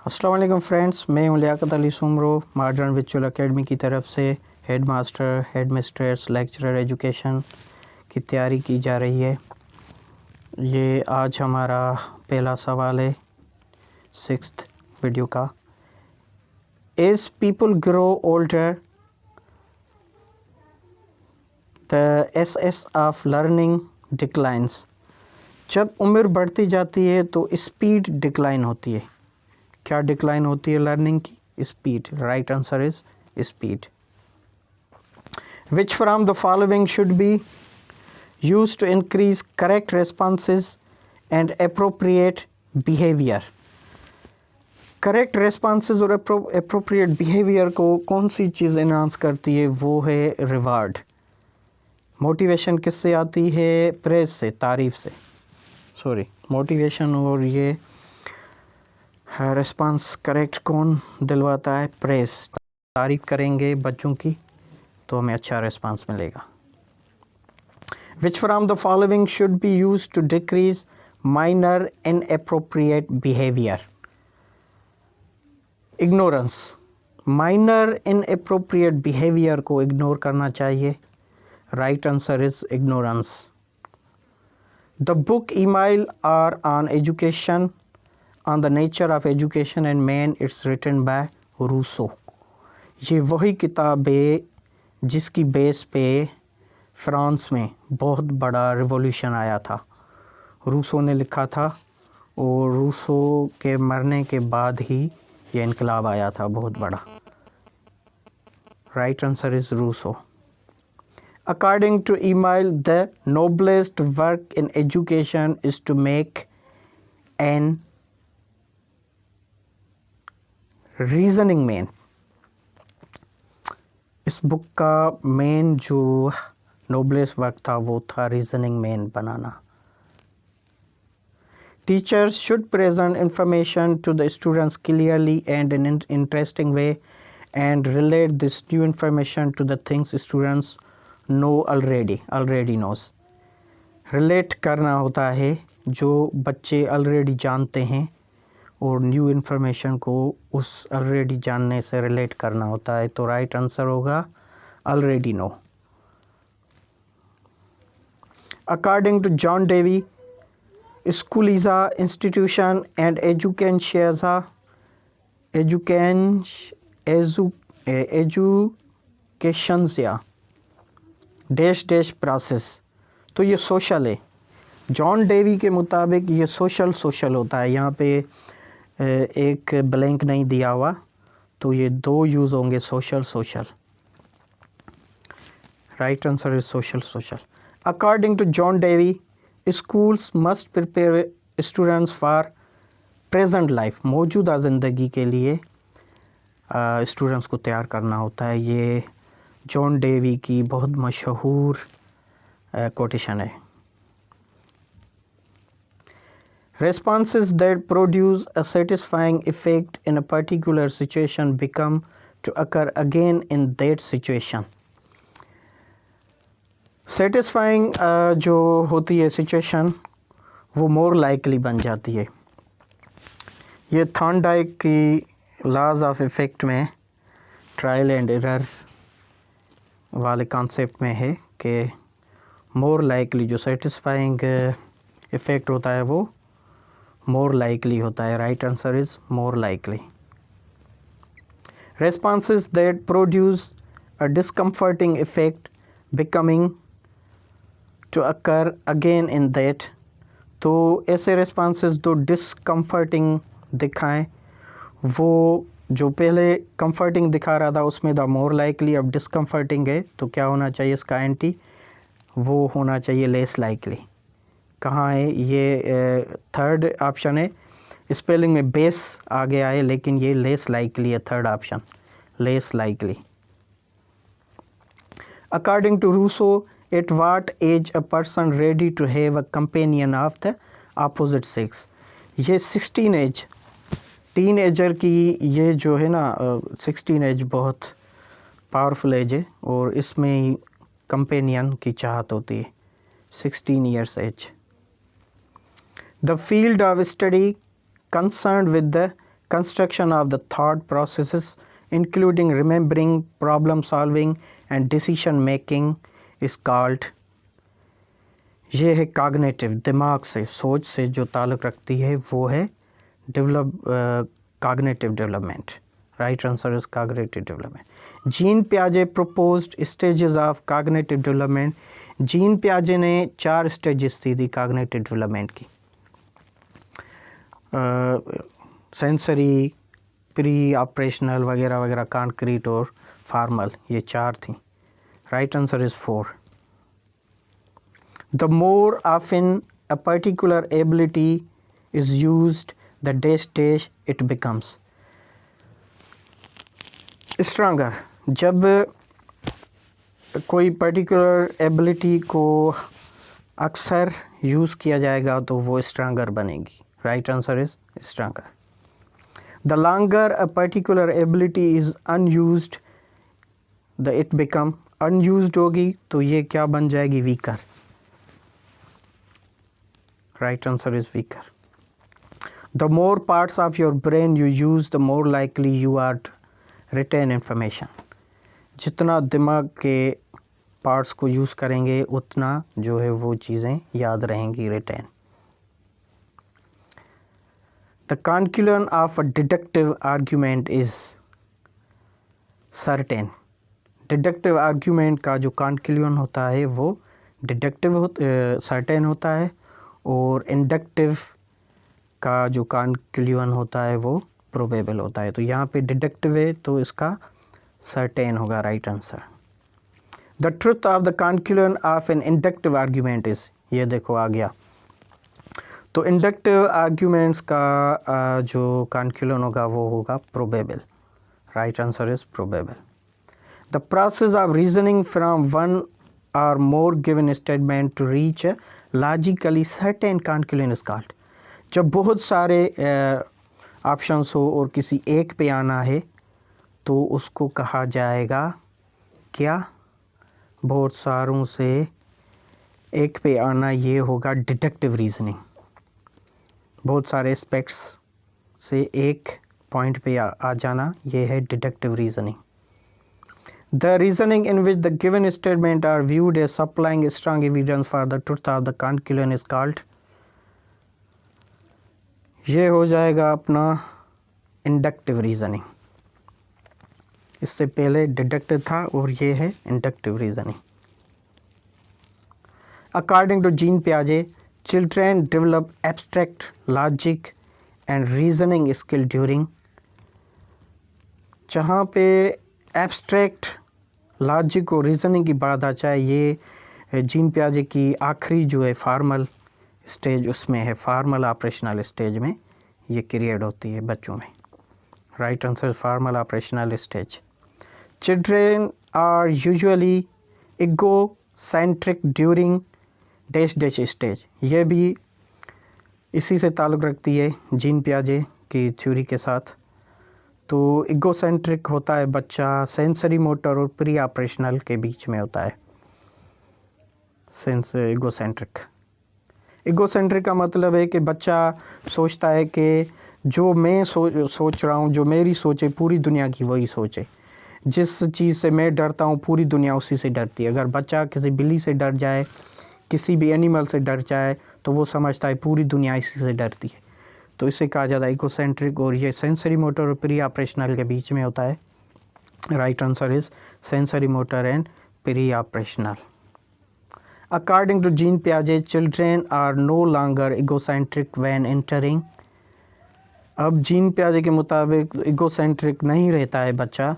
अस्सलाम वालेकुम फ्रेंड्स, मैं हूं लियाकत अली सुमरो। मॉडर्न विचुअल एकेडमी की तरफ से head master, head mistress, lecturer education की तैयारी की जा रही है। ये आज हमारा पहला सवाल है 6th वीडियो का। As people grow older the ease of learning declines. जब उम्र बढ़ती जाती है तो स्पीड डिक्लाइन होती है। क्या डिक्लाइन होती है लर्निंग की? Speed. Right answer is speed. Which from the following should be use to increase correct responses and appropriate behaviour. Correct responses और अप्रोप्रिएट बिहेवियर को कौन सी चीज़ इन्हांस करती है? वो है रिवार्ड। मोटिवेशन किससे आती है? प्रेज से, तारीफ से। मोटिवेशन और ये रिस्पांस करेक्ट कौन दिलवाता है? प्रेस। तारीफ करेंगे बच्चों की तो हमें अच्छा रिस्पांस मिलेगा। Which from the following should be use to decrease minor inappropriate behaviour. Ignorance. Minor inappropriate behaviour को इग्नोर करना चाहिए। Right answer is ignorance. The book Emile or on education On the Nature of Education and Man, it's written by Rousseau. ये वही किताब है जिसकी base पे France में बहुत बड़ा रिवॉल्यूशन आया था। रूसो ने लिखा था और रूसो के मरने के बाद ही ये इनकलाब आया था बहुत बड़ा। Right answer is Rousseau. According to email, the noblest work in education is to make an reasoning man. इस बुक का मेन जो नोबलेस्ट वर्क था वो था रीजनिंग मैन बनाना। Teachers should present information to the students clearly and in interesting way and relate this new information to the things students know already knows. रिलेट करना होता है जो बच्चे ऑलरेडी जानते हैं और न्यू इन्फॉर्मेशन को उस ऑलरेडी जानने से रिलेट करना होता है। तो राइट आंसर होगा already know. According to John Dewey, school is a institution and education या डैश डैश प्रोसेस। तो ये सोशल है। जॉन डेवी के मुताबिक ये सोशल होता है। यहाँ पे एक ब्लैंक नहीं दिया हुआ तो ये दो यूज़ होंगे social. Right answer is social. According to John Dewey, schools must prepare students for present life. मौजूदा ज़िंदगी के लिए स्टूडेंट्स को तैयार करना होता है। ये जॉन डेवी की बहुत मशहूर कोटेशन है। Responses that produce a satisfying effect in a particular situation become to occur again in that situation. Satisfying जो होती है सिचुएशन वो मोर लाइकली बन जाती है। ये थॉर्नडाइक की लॉज ऑफ इफ़ेक्ट में ट्रायल एंड एरर वाले कॉन्सेप्ट में है कि मोर लाइकली जो सेटिस्फाइंग इफ़ेक्ट होता है वो मोर लाइकली होता है। Right answer is more likely. Responses that produce a discomforting effect becoming to occur again in that. तो ऐसे रेस्पॉन्सेज जो डिस्कम्फर्टिंग दिखाएं, वो जो पहले कंफर्टिंग दिखा रहा था उसमें द मोर लाइकली, अब डिस्कम्फर्टिंग है तो क्या होना चाहिए इसका एंटी? वो होना चाहिए लेस लाइकली। कहाँ है ये? थर्ड ऑप्शन है। स्पेलिंग में बेस आ गया है लेकिन ये लेस लाइकली है। Third option less likely. According to Rousseau, at what age a person ready to have a companion of the opposite sex. ये 16 एज, टीन एजर की ये जो है ना 16 एज बहुत पावरफुल एज है और इसमें कंपेनियन की चाहत होती है। 16 years age. The field of study concerned with the construction of the thought processes including remembering, problem solving and decision making is called, ये है cognitive, दिमाग से, सोच से जो ताल्लुक़ रखती है वो है cognitive development. Right answer is cognitive development. Jean Piaget proposed stages of cognitive development. Jean पियाजे ने 4 स्टेजेस दी cognitive development की, सेंसरी, प्री ऑपरेशनल वगैरह वगैरह, कॉन्क्रीट और फॉर्मल, ये 4 थी. Right answer is 4. The more often a particular ability is used the day stage it becomes stronger. जब कोई पर्टिकुलर एबिलिटी को अक्सर यूज़ किया जाएगा तो वो स्ट्रॉन्गर बनेगी. Right answer is stronger. The longer a particular ability is unused the it become, unused होगी तो ये क्या बन जाएगी, weaker. Right answer is weaker. The more parts of your brain you use the more likely you are to retain information. जितना दिमाग के parts को यूज़ करेंगे उतना जो है वो चीज़ें याद रहेंगी, retain. The conclusion of a deductive argument is certain. Deductive argument का जो कॉन्क्लूजन होता है वो डिडक्टिव सर्टेन होता है, और इंडक्टिव का जो कॉन्क्लूजन होता है वो प्रोबेबल होता है. तो यहाँ पे डिडक्टिव है तो इसका सर्टेन होगा. Right answer. The truth of the conclusion of an inductive argument is, ये देखो आ गया. तो इंडक्टिव आर्ग्यूमेंट्स का जो कॉन्क्लूजन होगा वो होगा probable. Right answer is probable. The process of reasoning from one or more given statement to reach logically certain conclusion is called. जब बहुत सारे ऑप्शंस हो और किसी एक पे आना है तो उसको कहा जाएगा क्या, बहुत सारों से एक पे आना, ये होगा डिडक्टिव रीजनिंग. बहुत सारे एस्पेक्ट्स से एक पॉइंट पे आ जाना, ये है deductive reasoning. The reasoning in which the given statement are viewed as supplying strong evidence for the truth of the conclusion is called, ये हो जाएगा अपना इंडक्टिव रीजनिंग. इससे पहले डिडक्टिव था और ये है inductive reasoning. According to Jean पियाजे, children develop abstract logic and reasoning skill during. जहाँ पे एब्स्ट्रैक्ट लॉजिक और रीजनिंग की बात आ जाए, ये जीन पियाजे की आखिरी जो है फॉर्मल स्टेज उसमें है, फॉर्मल ऑपरेशनल स्टेज में ये क्रिएट होती है बच्चों में. Right answer formal operational stage. Children are usually egocentric during dash dash stage. ये भी इसी से ताल्लुक़ रखती है जीन पियाजे की थ्योरी के साथ. तो इगोसेंट्रिक होता है बच्चा सेंसरी मोटर और प्री ऑपरेशनल के बीच में होता है. इगोसेंट्रिक का मतलब है कि बच्चा सोचता है कि जो मैं सोच रहा हूँ, जो मेरी सोच है, पूरी दुनिया की वही सोच है. जिस चीज़ से मैं डरता हूँ पूरी दुनिया उसी से डरती है. अगर बच्चा किसी बिल्ली से डर जाए, किसी भी एनिमल से डर जाए, तो वो समझता है पूरी दुनिया इसी से डरती है. तो इसे कहा जाता है इगोसेंट्रिक, और ये सेंसरी मोटर और प्री ऑपरेशनल के बीच में होता है. Right answer is sensory motor and pre operational. According to Jean पियाजे, children are no longer egocentric when entering. अब जीन पियाजे के मुताबिक इगोसेंट्रिक नहीं रहता है बच्चा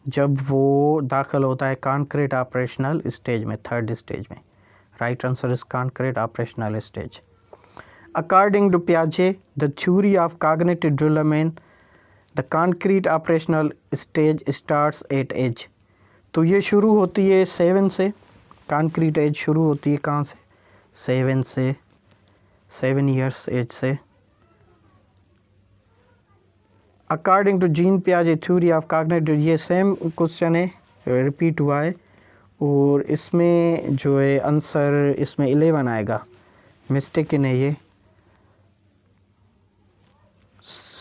जब वो दाखिल होता है कॉन्क्रीट ऑपरेशनल स्टेज में, थर्ड स्टेज में. Right answer is concrete operational stage. According to Piaget, the theory of cognitive development, the concrete operational stage starts at age. तो ये शुरू होती है 7 से. concrete age शुरू होती है कहाँ से, 7 से, 7 years age से. According to Jean Piaget theory of cognitive, ये सेम क्वेश्चन है, रिपीट हुआ है, और इसमें जो है आंसर इसमें 11 आएगा. मिस्टेक नहीं है, ये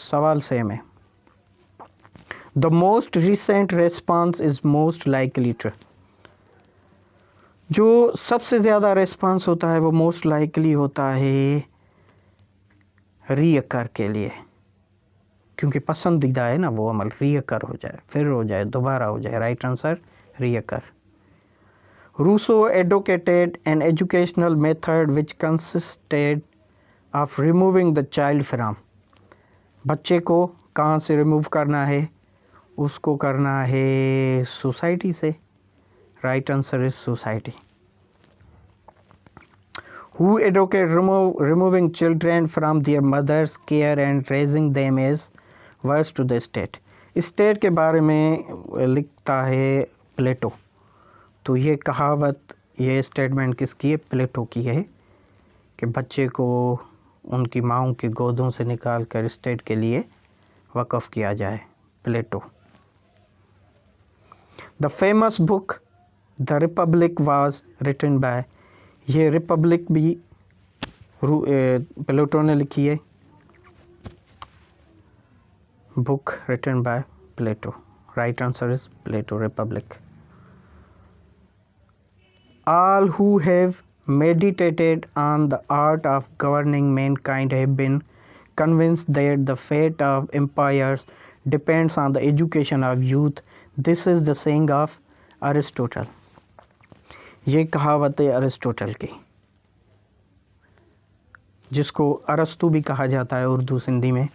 सवाल सेम है. The most recent response is most likely to. जो सबसे ज़्यादा रिस्पांस होता है वो मोस्ट लाइकली होता है रीअकर के लिए, क्योंकि पसंदीदा है ना वो अमल, रीअकर हो जाए, फिर हो जाए, दोबारा हो जाए। Right answer reoccur. Rousseau advocated an educational method which consisted of removing the child from. बच्चे को कहाँ से रिमूव करना है? उसको करना है सोसाइटी से। Right answer is society. Who advocate removing children from their mother's care and raising them as worse to the state? State के बारे में लिखता है प्लेटो। तो ये कहावत, ये स्टेटमेंट किसकी है? प्लेटो की है कि बच्चे को उनकी माँओं की गोदों से निकाल कर स्टेट के लिए वक़फ़ किया जाए। Plato. The famous book the republic was written by, ये रिपब्लिक भी प्लेटो ने लिखी है। Book written by Plato. Right answer is Plato, republic. All who have meditated on the art of governing mankind have been convinced that the fate of empires depends on the education of youth. This is the saying of Aristotle. ये कहावत है Aristotle की, जिसको अरस्तु भी कहा जाता है उर्दू सिंधी में,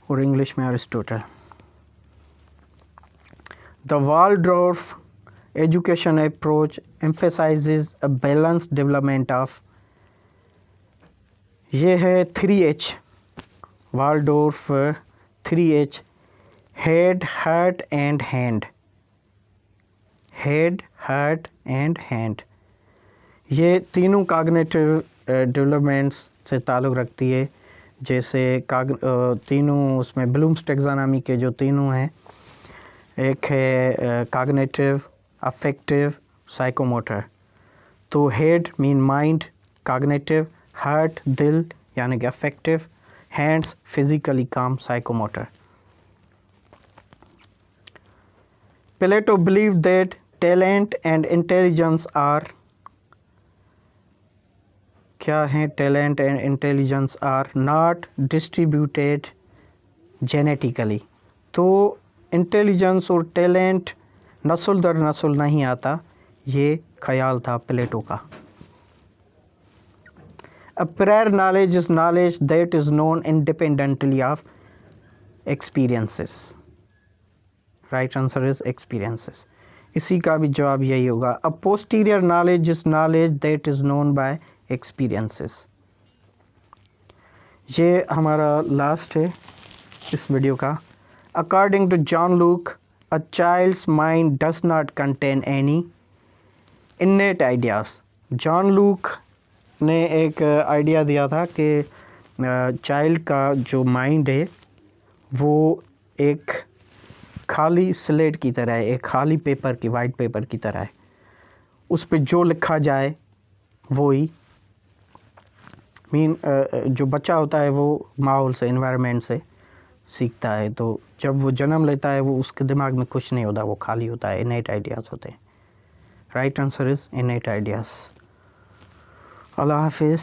और इंग्लिश में Aristotle. The Waldorf education approach emphasizes a balanced development of, ये है 3H, Waldorf 3H, head, heart and hand. head, heart and hand. ये तीनों कॉग्निटिव डेवलपमेंट्स से ताल्लुक़ रखती है। जैसे तीनों उसमें ब्लूम्स टैक्सोनॉमी के जो तीनों हैं, एक है कॉग्निटिव, अफेक्टिव, साइकोमोटर। तो head mean mind, cognitive, heart दिल यानी कि अफेक्टिव, हैंड्स फिजिकली काम, psychomotor. Plato believed that talent and intelligence are, क्या है? talent and intelligence are not distributed genetically. तो इंटेलिजेंस और टैलेंट नस्ल दर नस्ल नहीं आता, ये ख्याल था प्लेटो का। A prior knowledge is knowledge that is known independently of experiences. Right answer is experiences. इसी का भी जवाब यही होगा। A posterior knowledge is knowledge that is known by experiences. ये हमारा लास्ट है इस वीडियो का। According to John Locke, a child's mind does not contain any innate ideas. John Locke ने एक आइडिया दिया था कि चाइल्ड का जो माइंड है वो एक खाली स्लेट की तरह है, एक खाली पेपर की, वाइट पेपर की तरह है। उस पे जो लिखा जाए वो ही जो बच्चा होता है वो माहौल से, इन्वायरमेंट से सीखता है। तो जब वो जन्म लेता है वो उसके दिमाग में कुछ नहीं होता, वो खाली होता है, इनेट आइडियाज़ होते हैं। Right answer is innate ideas. अल्लाह हाफिज़।